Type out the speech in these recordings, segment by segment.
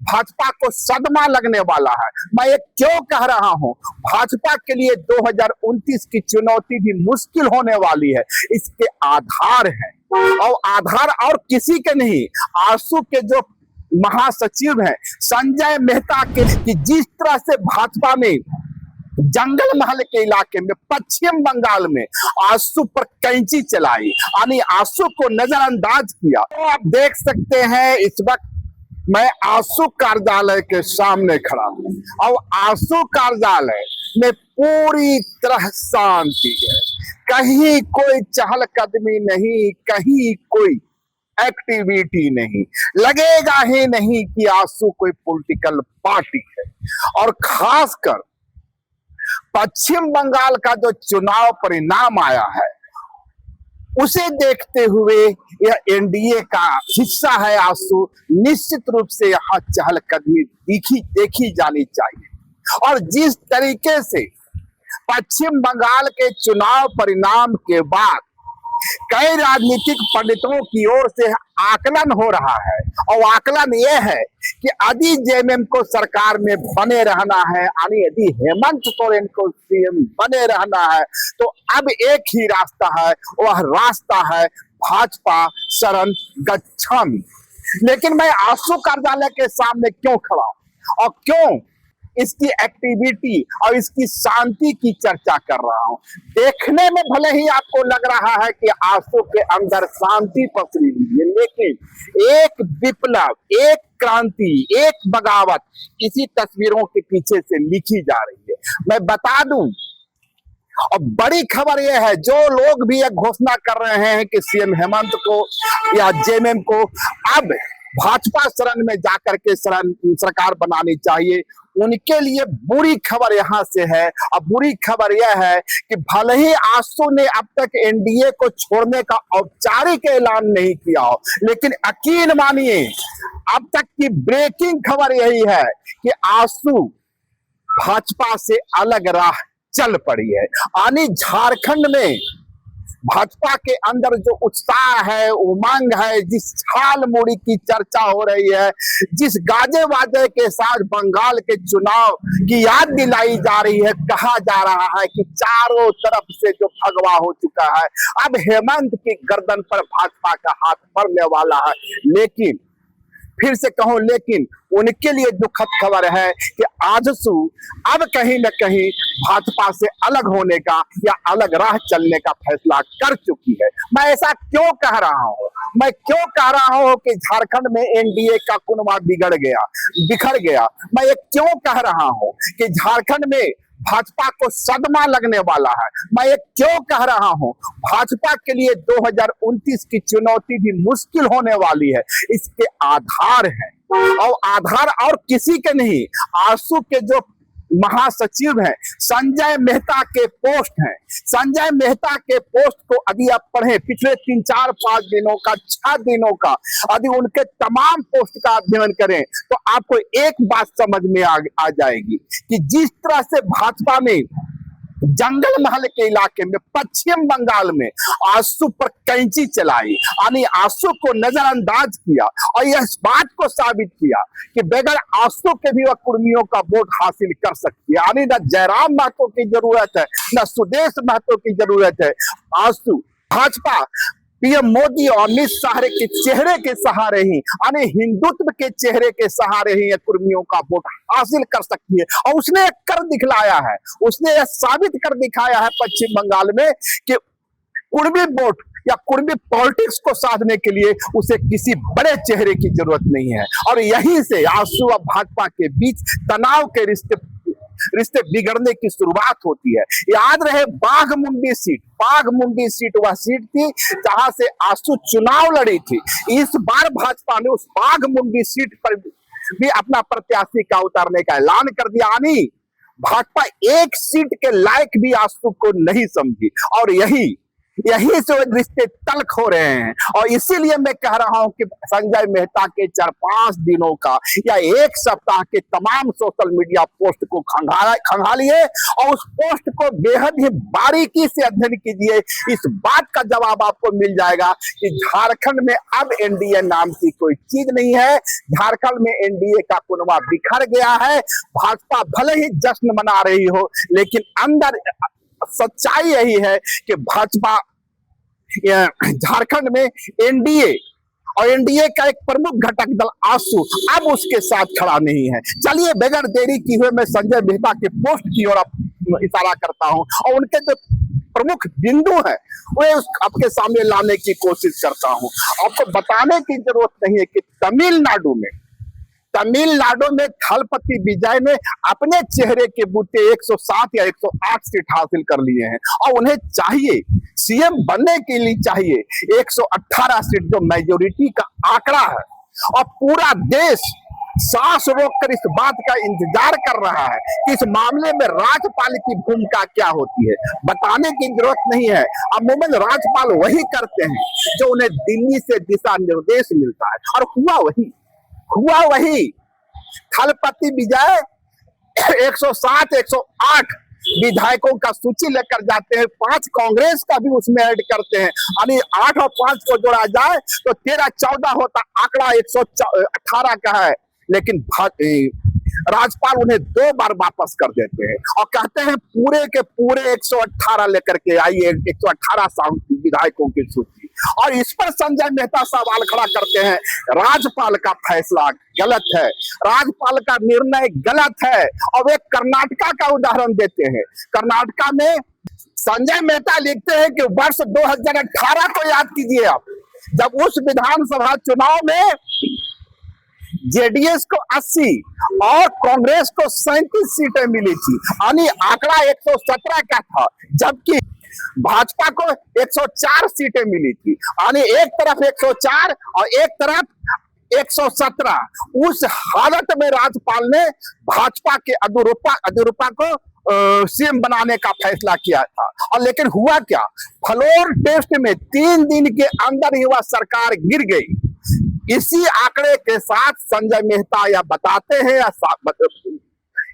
भाजपा को सदमा लगने वाला है। मैं ये क्यों कह रहा हूं? भाजपा के लिए 2029 की चुनौती भी मुश्किल होने वाली है। इसके आधार है, और आधार और किसी के नहीं, आंसू के जो महासचिव हैं संजय मेहता के, कि जिस तरह से भाजपा ने जंगल महल के इलाके में पश्चिम बंगाल में आंसू पर कैंची चलाई, यानी आंसू को नजरअंदाज किया। तो आप देख सकते हैं इस वक्त मैं आंसू कार्यालय के सामने खड़ा हूं, और आंसू कार्यालय में पूरी तरह शांति है। कहीं कोई चहलकदमी नहीं, कहीं कोई एक्टिविटी नहीं। लगेगा ही नहीं कि आंसू कोई पॉलिटिकल पार्टी है। और खासकर पश्चिम बंगाल का जो चुनाव परिणाम आया है उसे देखते हुए यह एनडीए का हिस्सा है आंसू, निश्चित रूप से यहां चहलकदमी देखी जानी चाहिए। और जिस तरीके से पश्चिम बंगाल के चुनाव परिणाम के बाद कई राजनीतिक पंडितों की ओर से आकलन हो रहा है, और आकलन यह है कि यदि जेएमएम को सरकार में बने रहना है, यानी यदि हेमंत सोरेन को सीएम बने रहना है, तो अब एक ही रास्ता है, वह रास्ता है भाजपा शरण गच्छामि। लेकिन मैं आंसू कार्यालय के सामने क्यों खड़ा हूं और क्यों इसकी एक्टिविटी और इसकी शांति की चर्चा कर रहा हूं? देखने में भले ही आपको लग रहा है कि आंसू के अंदर शांति पसरी हुई है, लेकिन एक विप्लव, एक क्रांति, एक बगावत इसी तस्वीरों के पीछे से लिखी जा रही है। मैं बता दूं, और बड़ी खबर यह है, जो लोग भी एक घोषणा कर रहे हैं कि सीएम हेमंत को या जेएमएम को अब भाजपा शरण में जाकर के सरकार बनानी चाहिए, उनके लिए बुरी खबर यहां से है। अब बुरी खबर यह है कि भले ही आंसू ने अब तक एनडीए को छोड़ने का औपचारिक ऐलान नहीं किया हो, लेकिन यकीन मानिए अब तक की ब्रेकिंग खबर यही है कि आंसू भाजपा से अलग राह चल पड़ी है। यानी झारखंड में भाजपा के अंदर जो उत्साह है, उमंग है, जिस छाल मुड़ी की चर्चा हो रही है, जिस गाजे वाजे के साथ बंगाल के चुनाव की याद दिलाई जा रही है, कहा जा रहा है कि चारों तरफ से जो भगवा हो चुका है, अब हेमंत की गर्दन पर भाजपा का हाथ पड़ने वाला है। लेकिन फिर से कहूं, लेकिन उनके लिए दुखद खबर है कि आजसू अब कहीं न कहीं भाजपा से अलग होने का या अलग राह चलने का फैसला कर चुकी है। मैं ऐसा क्यों कह रहा हूं? मैं क्यों कह रहा हूं कि झारखंड में एनडीए का कुनबा बिखर गया? मैं ये क्यों कह रहा हूं कि झारखंड में भाजपा को सदमा लगने वाला है? मैं ये क्यों कह रहा हूं? भाजपा के लिए 2029 की चुनौती भी मुश्किल होने वाली है। इसके आधार है, और आधार और किसी के नहीं, आंसू के जो महासचिव हैं संजय मेहता के पोस्ट हैं। संजय मेहता के पोस्ट को यदि आप पढ़ें, पिछले 3, 4, 5 दिनों का, 6 दिनों का, यदि उनके तमाम पोस्ट का अध्ययन करें तो आपको एक बात समझ में आ जाएगी कि जिस तरह से भाजपा ने जंगल महल के इलाके में पश्चिम बंगाल में आंसू पर कैंची चलाई, यानी आंसू को नजरअंदाज किया, और यह इस बात को साबित किया कि बगैर आंसू के भी वह कुर्मियों का वोट हासिल कर सकती है। यानी न जयराम महतो की जरूरत है, न सुदेश महतो की जरूरत है। आंसू भाजपा पीएम मोदी और अमित शाह के चेहरे के सहारे ही, यानी हिंदुत्व के चेहरे के सहारे ही कुर्मियों का वोट हासिल कर सकती है। और उसने कर दिखलाया है, उसने यह साबित कर दिखाया है पश्चिम बंगाल में कि कुर्मी वोट या कुर्मी पॉलिटिक्स को साधने के लिए उसे किसी बड़े चेहरे की जरूरत नहीं है। और यहीं से आंसू और भाजपा के बीच तनाव के रिश्ते बिगड़ने की शुरुआत होती है। याद रहे, बाघमुंडी सीट वह सीट थी जहां से आंसू चुनाव लड़ी थी। इस बार भाजपा ने उस बाघमुंडी सीट पर भी अपना प्रत्याशी का उतारने का ऐलान कर दिया। यानी भाजपा एक सीट के लायक भी आंसू को नहीं समझी, और यही यही से रिश्ते तल्ख हो रहे हैं। और इसीलिए मैं कह रहा हूं कि संजय मेहता के 4-5 दिनों का या 1 सप्ताह के तमाम सोशल मीडिया पोस्ट को खंगालिए और उस पोस्ट को बेहद ही बारीकी से अध्ययन कीजिए। इस बात का जवाब आपको मिल जाएगा कि झारखंड में अब एनडीए नाम की कोई चीज नहीं है। झारखंड में एनडीए का कुनबा बिखर गया है। भाजपा भले ही जश्न मना रही हो, लेकिन अंदर सच्चाई यही है कि भाजपा झारखंड में एनडीए और एनडीए का एक प्रमुख घटक दल आसू अब उसके साथ खड़ा नहीं है। चलिए बगैर देरी किए हुए मैं संजय मेहता के पोस्ट की ओर इशारा करता हूं और उनके जो प्रमुख बिंदु है वे आपके सामने लाने की कोशिश करता हूं। आपको बताने की जरूरत नहीं है कि तमिलनाडु में थलपति विजय ने अपने चेहरे के बूते 107 या 108 सीट हासिल कर लिए हैं और उन्हें चाहिए, सीएम बनने के लिए चाहिए 118 सीट, जो मेजोरिटी का आंकड़ा है। और पूरा देश सांस रोककर इस बात का इंतजार कर रहा है कि इस मामले में राज्यपाल की भूमिका क्या होती है। बताने की जरूरत नहीं है, अमूमन राज्यपाल वही करते हैं जो उन्हें दिल्ली से दिशा निर्देश मिलता है, और हुआ वही। थलपति विजय 107, 108 विधायकों का सूची लेकर जाते हैं, 5 कांग्रेस का भी उसमें ऐड करते हैं, यानी 8 और 5 को जोड़ा जाए तो 13-14 होता, आंकड़ा 118 का है। लेकिन राज्यपाल उन्हें 2 बार वापस कर देते हैं और कहते हैं पूरे के पूरे 118 लेकर के आइए, 118 विधायकों की सूची। और इस पर संजय मेहता सवाल खड़ा करते हैं, राज्यपाल का फैसला गलत है, राज्यपाल का निर्णय गलत है। और वे कर्नाटका का उदाहरण देते हैं। कर्नाटका में संजय मेहता लिखते हैं कि वर्ष 2018 को याद कीजिए आप, जब उस विधानसभा चुनाव में जेडीएस को 80 और कांग्रेस को 37 सीटें मिली थी, यानी आंकड़ा 117 का था, जबकि भाजपा को 104 सीटें मिली थी, यानी एक तरफ 104 और एक तरफ 117। उस हालत में राज्यपाल ने भाजपा के अदुरुपा को सीएम बनाने का फैसला किया था। और लेकिन हुआ क्या, फ्लोर टेस्ट में 3 दिन के अंदर ही वह सरकार गिर गई। इसी आंकड़े के साथ संजय मेहता यह बताते हैं या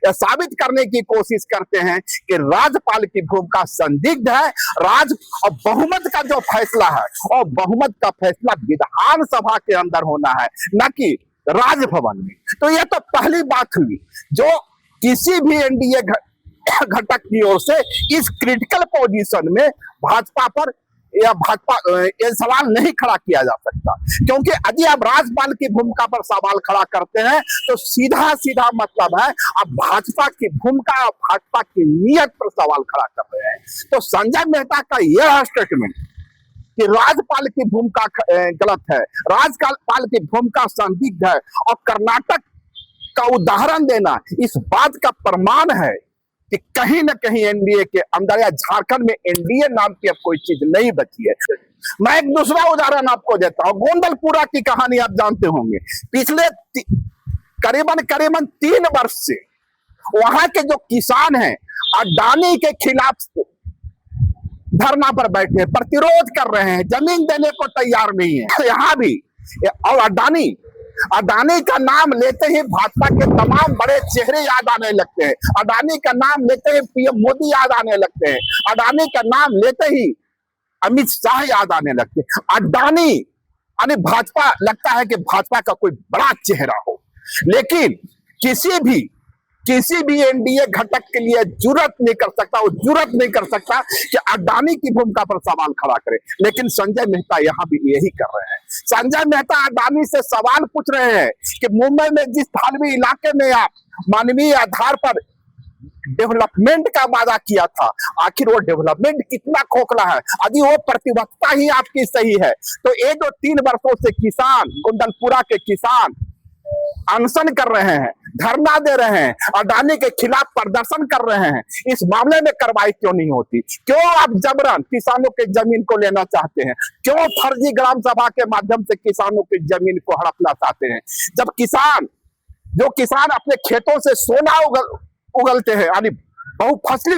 साबित करने की कोशिश करते हैं कि राज्यपाल की भूमिका संदिग्ध है। और बहुमत का जो फैसला है, और बहुमत का फैसला विधानसभा के अंदर होना है, न कि राजभवन में। तो यह तो पहली बात हुई जो किसी भी एनडीए घटक की ओर से इस क्रिटिकल पोजीशन में भाजपा पर ये सवाल नहीं खड़ा किया जा सकता, क्योंकि यदि आप राज्यपाल की भूमिका पर सवाल खड़ा करते हैं तो सीधा मतलब है आप भाजपा की भूमिका और भाजपा की नीयत पर सवाल खड़ा कर रहे हैं। तो संजय मेहता का यह स्टेटमेंट कि राज्यपाल की भूमिका गलत है, राज्यपाल की भूमिका संदिग्ध है, और कर्नाटक का उदाहरण देना इस बात का प्रमाण है कि कहीं न कहीं एनडीए के अंदर या झारखंड में एनडीए नाम की अब कोई चीज नहीं बची है। मैं एक दूसरा उदाहरण आपको देता हूं। गोंदलपुरा की कहानी आप जानते होंगे। पिछले करीबन 3 वर्ष से वहां के जो किसान हैं अडानी के खिलाफ धरना पर बैठे हैं, प्रतिरोध कर रहे हैं, जमीन देने को तैयार नहीं है। यहाँ भी और अडानी का नाम लेते ही भाजपा के तमाम बड़े चेहरे याद आने लगते हैं। अडानी का नाम लेते ही पीएम मोदी याद आने लगते हैं। अडानी का नाम लेते ही अमित शाह याद आने लगते हैं। अडानी यानी भाजपा, लगता है कि भाजपा का कोई बड़ा चेहरा हो, लेकिन किसी भी एनडीए घटक के लिए जुर्रत नहीं कर सकता कि अडानी की भूमिका पर सवाल खड़ा करे। लेकिन संजय मेहता यहां भी यही कर रहे हैं। संजय मेहता अडानी से सवाल पूछ रहे हैं कि मुंबई में जिस थानवी इलाके में आप मानवीय आधार पर डेवलपमेंट का वादा किया था, आखिर वो डेवलपमेंट कितना खोखला है। यदि वो प्रतिबद्धता ही आपकी सही है तो ये जो 3 वर्षों से किसान, गोंदलपुरा के किसान अनशन कर रहे हैं, धरना दे रहे हैं, अडानी के खिलाफ प्रदर्शन कर रहे हैं, इस मामले में कार्रवाई क्यों नहीं होती? क्यों आप जबरन किसानों के जमीन को लेना चाहते हैं? क्यों फर्जी ग्राम सभा के माध्यम से किसानों की जमीन को हड़पना चाहते हैं? जब किसान अपने खेतों से सोना उगलते हैं, यानी बहुफसली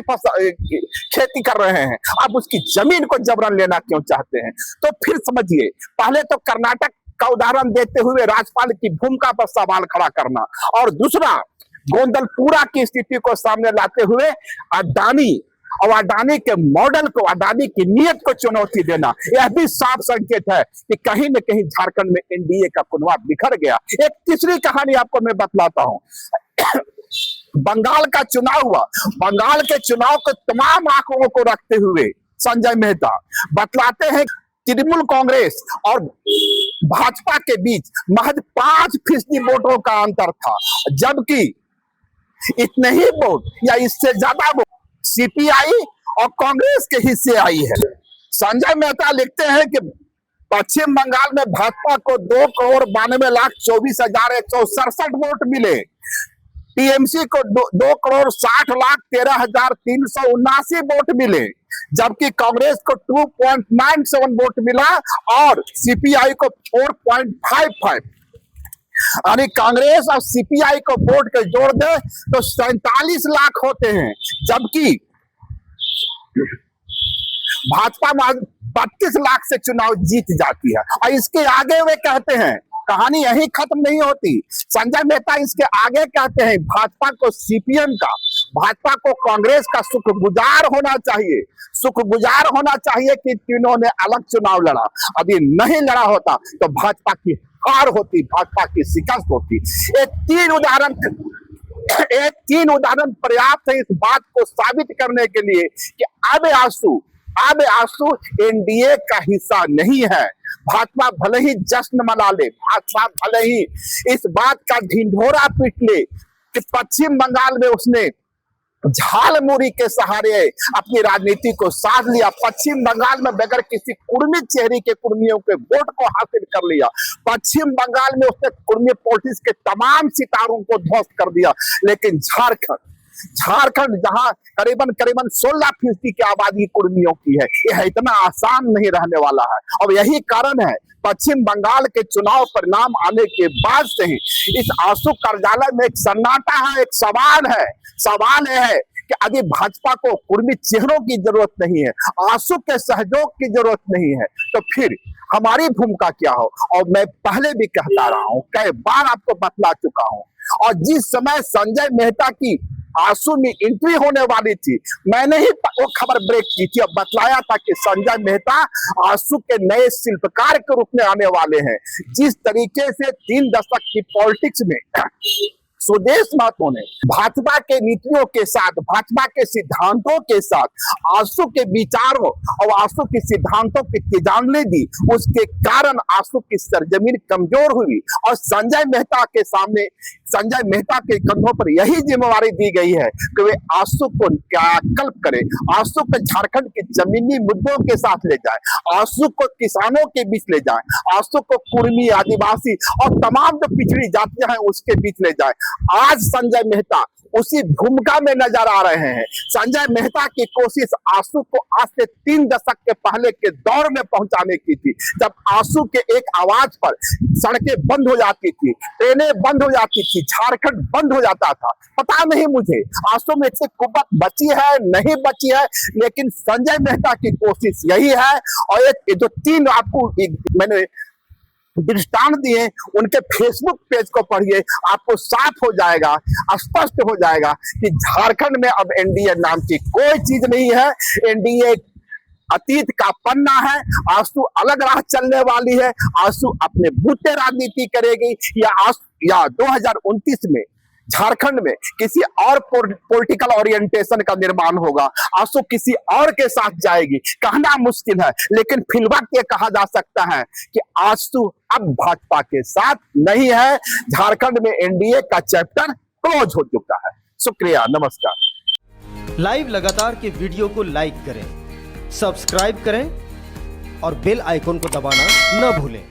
खेती कर रहे हैं, अब उसकी जमीन को जबरन लेना क्यों चाहते हैं? तो फिर समझिए, पहले तो कर्नाटक का उदाहरण देते हुए राज्यपाल की भूमिका पर सवाल खड़ा करना, और दूसरा गोंदलपुरा की स्थिति को सामने लाते हुए अडानी और अडानी के मॉडल को, अडानी की नीयत को चुनौती देना, यह भी साफ संकेत है कि कहीं न कहीं झारखंड में एनडीए का कुनबा बिखर गया। एक तीसरी कहानी आपको मैं बतलाता हूं। बंगाल का चुनाव हुआ, बंगाल के चुनाव के तमाम आंकड़ों को रखते हुए संजय मेहता बतलाते हैं तृणमूल कांग्रेस और भाजपा के बीच महज 5% वोटों का अंतर था, जबकि इतने ही वोट या इससे ज्यादा वोट सीपीआई और कांग्रेस के हिस्से आई है। संजय मेहता लिखते हैं कि पश्चिम बंगाल में भाजपा को 2,92,24,167 वोट मिले, टीएमसी को 2,60,13,379 वोट मिले, जबकि कांग्रेस को 2.97 वोट मिला और सीपीआई को 4.55। यानी कांग्रेस और सीपीआई को वोट के जोड़ दे तो 47 लाख होते हैं, जबकि भाजपा 32 लाख से चुनाव जीत जाती है। और इसके आगे वे कहते हैं, कहानी यही खत्म नहीं होती। संजय मेहता इसके आगे कहते हैं भाजपा को सीपीएम का, भाजपा को कांग्रेस का शुक्रगुजार होना चाहिए, शुक्रगुजार होना चाहिए कि तीनों ने अलग चुनाव लड़ा। यदि नहीं लड़ा होता तो भाजपा की हार होती, भाजपा की शिकस्त होती। ये तीन उदाहरण पर्याप्त है इस बात को साबित करने के लिए कि अब आंसू एनडीए का हिस्सा नहीं है। भाजपा भले ही जश्न मना ले, भाजपा भले ही इस बात का ढिंढोरा पीट ले कि पश्चिम बंगाल में उसने झालमुरी के सहारे अपनी राजनीति को साध लिया, पश्चिम बंगाल में बगैर किसी कुर्मी चेहरे के कुर्मियों के वोट को हासिल कर लिया, पश्चिम बंगाल में उसने कुर्मी पॉलिटिक्स के तमाम सितारों को ध्वस्त कर दिया। लेकिन झारखंड जहां करीबन 16% की आबादी कुर्मियों की है, यह इतना आसान नहीं रहने वाला है। और यही कारण है पश्चिम बंगाल के चुनाव परिणाम आने के बाद से ही इस आंसू कार्यालय में एक सन्नाटा है, एक सवाल है कि अभी भाजपा को कुर्मी चेहरों की जरूरत नहीं है, आंसू के सहयोग की जरूरत नहीं है, तो फिर हमारी भूमिका क्या हो? और मैं पहले भी कहता रहा हूं, कई बार आपको बतला चुका हूं। और जिस समय संजय मेहता की आंसू में एंट्री होने वाली थी, मैंने ही वो खबर ब्रेक की थी और बतलाया था कि संजय मेहता आंसू के नए शिल्पकार के रूप में आने वाले हैं। जिस तरीके से 3 दशक की पॉलिटिक्स में सुदेश महतो ने भाजपा के नीतियों के साथ, भाजपा के सिद्धांतों के साथ आंसू के विचारों और आंसू के सिद्धांतों की तिजानली दी, उसके कारण आंसू की सरजमीन कमजोर हुई और संजय मेहता के सामने, संजय मेहता के कंधों पर यही जिम्मेवारी दी गई है कि वे आंसू को कायाकल्प करें, आंसू को झारखंड के जमीनी मुद्दों के साथ ले जाए, आंसू को किसानों के बीच ले जाए, आंसू को कुर्मी, आदिवासी और तमाम जो पिछड़ी जातियां हैं उसके बीच ले जाए। आज संजय मेहता उसी भूमिका में नजर आ रहे हैं। संजय मेहता की कोशिश आंसू को आज से 3 दशक के पहले के दौर में पहुंचाने की थी, जब आंसू के एक आवाज पर सड़कें बंद हो जाती थी, ट्रेनें बंद हो जाती थी, झारखंड बंद हो जाता था। पता नहीं मुझे आंसू में से कुव्वत बची है नहीं बची है, लेकिन संजय मेहता की कोशिश यही है। और ये जो 3 आपको मैंने दृष्टांत दिए, उनके फेसबुक पेज को पढ़िए, आपको साफ हो जाएगा, स्पष्ट हो जाएगा कि झारखंड में अब एनडीए नाम की कोई चीज नहीं है। एनडीए अतीत का पन्ना है। आंसू अलग राह चलने वाली है, आंसू अपने बूते राजनीति करेगी, या 2029 में झारखंड में किसी और पॉलिटिकल ओरिएंटेशन का निर्माण होगा, आंसू किसी और के साथ जाएगी, कहना मुश्किल है। लेकिन फिलवक्त ये कहा जा सकता है कि आंसू अब भाजपा के साथ नहीं है, झारखंड में एनडीए का चैप्टर क्लोज हो चुका है। शुक्रिया, नमस्कार। लाइव लगातार के वीडियो को लाइक करें, सब्सक्राइब करें और बेल आइकॉन को दबाना न भूलें।